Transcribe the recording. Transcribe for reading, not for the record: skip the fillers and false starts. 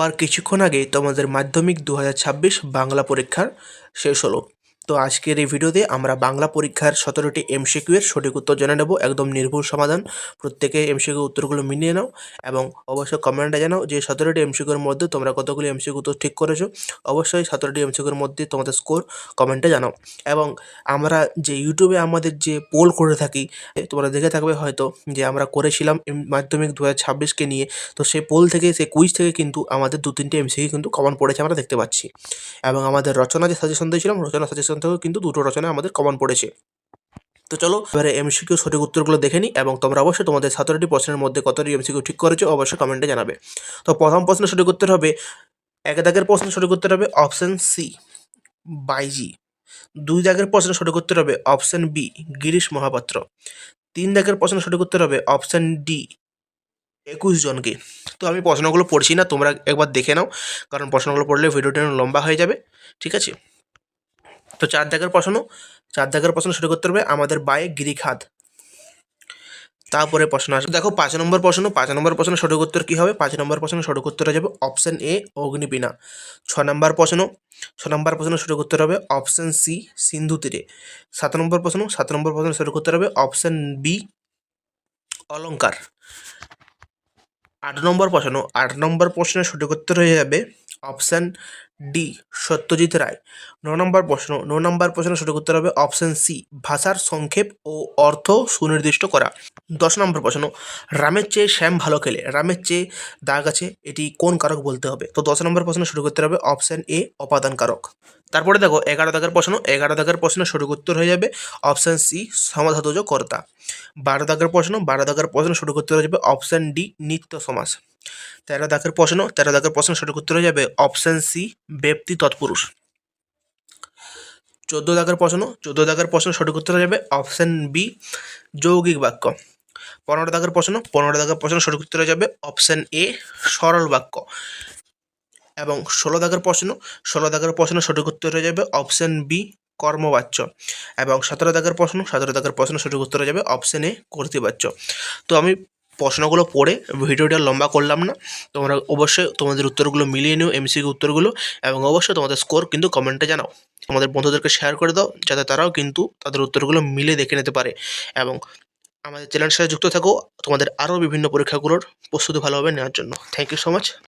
আর কিছুক্ষণ আগে তোমাদের মাধ্যমিক 2026 বাংলা পরীক্ষার শেষ হলো। তো আজকের এই ভিডিওতে আমরা বাংলা পরীক্ষার 17টি এমসিকিউ এর সঠিক উত্তর জেনে নেব, একদম নির্ভুল সমাধান। প্রত্যেকে এমসিকিউ উত্তরগুলো মিলিয়ে নাও এবং অবশ্যই কমেন্টে জানাও যে 17টি এমসিকিউর মধ্যে তোমরা কতগুলি এমসিকিউ উত্তর ঠিক করেছো। অবশ্যই 17টি এমসিকিউর মধ্যে তোমাদের স্কোর কমেন্টে জানাও। এবং আমরা যে ইউটিউবে আমাদের যে পোল করে থাকি, তোমরা দেখে থাকবে হয়তো যে আমরা করেছিলাম মাধ্যমিক 2026কে নিয়ে। তো সেই পোল থেকে, সেই কুইজ থেকে কিন্তু আমাদের 2-3টে এমসিকিউ কিন্তু কমন পড়েছে আমরা দেখতে পাচ্ছি। এবং আমাদের রচনা যে সাজেশন দিয়েছিলাম, রচনা সাজেশন থেকেও কিন্তু 2টো রচনা আমাদের কমন পড়েছে। তো চলো এবারে এমসিকিউ সঠিক উত্তরগুলো দেখে নিই এবং তোমরা অবশ্যই তোমাদের 17টি প্রশ্নের মধ্যে কতটি এমসিকিউ ঠিক করেছো অবশ্যই কমেন্টে জানাবে। তো প্রথম প্রশ্নের সঠিক উত্তর হবে, 1 দাগের প্রশ্নের সঠিক উত্তর হবে অপশন সি, বাইজি। 2 দাগের প্রশ্নের সঠিক উত্তর হবে অপশন বি, গিরিশ মহাপাত্র। 3 দাগের প্রশ্নের সঠিক উত্তর হবে অপশন ডি, 21 জনকে। তো আমি প্রশ্নগুলো পড়ছি না, তোমরা একবার দেখে নাও, কারণ প্রশ্নগুলো পড়লে ভিডিওটা লম্বা হয়ে যাবে। ঠিক আছে। তো 4 দাগের প্রশ্ন সঠিক উত্তর হবে আমাদের বায়ে গিরিখাত। তারপরে প্রশ্ন আসবে, দেখো 5 নম্বর প্রশ্নের সঠিক উত্তর কী হবে? 5 নম্বর প্রশ্নের সঠিক উত্তর হয়ে যাবে অপশন এ, অগ্নিবীণা। 6 নম্বর প্রশ্নের সঠিক উত্তর হবে অপশন সি, সিন্ধু তীরে। 7 নম্বর প্রশ্নের সঠিক উত্তর হবে অপশন বি, অলঙ্কার। 8 নম্বর প্রশ্নের সঠিক উত্তর হয়ে যাবে অপশান ডি, সত্যজিৎ রায়। 9 নম্বর প্রশ্নের সঠিক উত্তর হবে অপশান সি, ভাষার সংক্ষেপ ও অর্থ সুনির্দিষ্ট করা। 10 নম্বর প্রশ্ন, রামের চেয়ে শ্যাম ভালো খেলে, রামের চেয়ে দাগ আছে, এটি কোন কারক বলতে হবে? তো 10 নম্বর প্রশ্নের সঠিক উত্তর হবে অপশান এ, অপাদান কারক। তারপরে দেখো 11 দাগের প্রশ্নের সঠিক উত্তর হয়ে যাবে অপশান সি, সমাধাতুজ কর্তা। 12 দাগের প্রশ্নের সঠিক উত্তর হয়ে যাবে অপশান ডি, নিত্য সমাস। 13 দাগের প্রশ্নের সঠিক উত্তর হয়ে যাবে অপশান সি, ব্যক্তি তৎপুরুষ। 14 দাগের প্রশ্নের সঠিক উত্তর হয়ে যাবে অপশান বি, যৌগিক বাক্য। 15 দাগের প্রশ্নের সঠিক উত্তর হয়ে যাবে অপশান এ, সরল বাক্য। এবং 16 দাগের প্রশ্নের সঠিক উত্তর হয়ে যাবে অপশান বি, কর্মবাচ্য। এবং 17 দাগের প্রশ্নের সঠিক উত্তর হয়ে যাবে অপশান এ, কর্তৃবাচ্য। তো আমি প্রশ্নগুলো পড়ে ভিডিওটা লম্বা করলাম না, তোমরা অবশ্যই তোমাদের উত্তরগুলো মিলিয়ে নিও, এমসিকিউ উত্তরগুলো, এবং অবশ্যই তোমাদের স্কোর কিন্তু কমেন্টে জানাও। তোমাদের বন্ধুদেরকে শেয়ার করে দাও যাতে তারাও কিন্তু তাদের উত্তরগুলো মিলে দেখে নিতে পারে। এবং আমাদের চ্যানেলের সাথে যুক্ত থাকো তোমাদের আরও বিভিন্ন পরীক্ষাগুলোর প্রস্তুতি ভালোভাবে নেওয়ার জন্য। Thank you so much.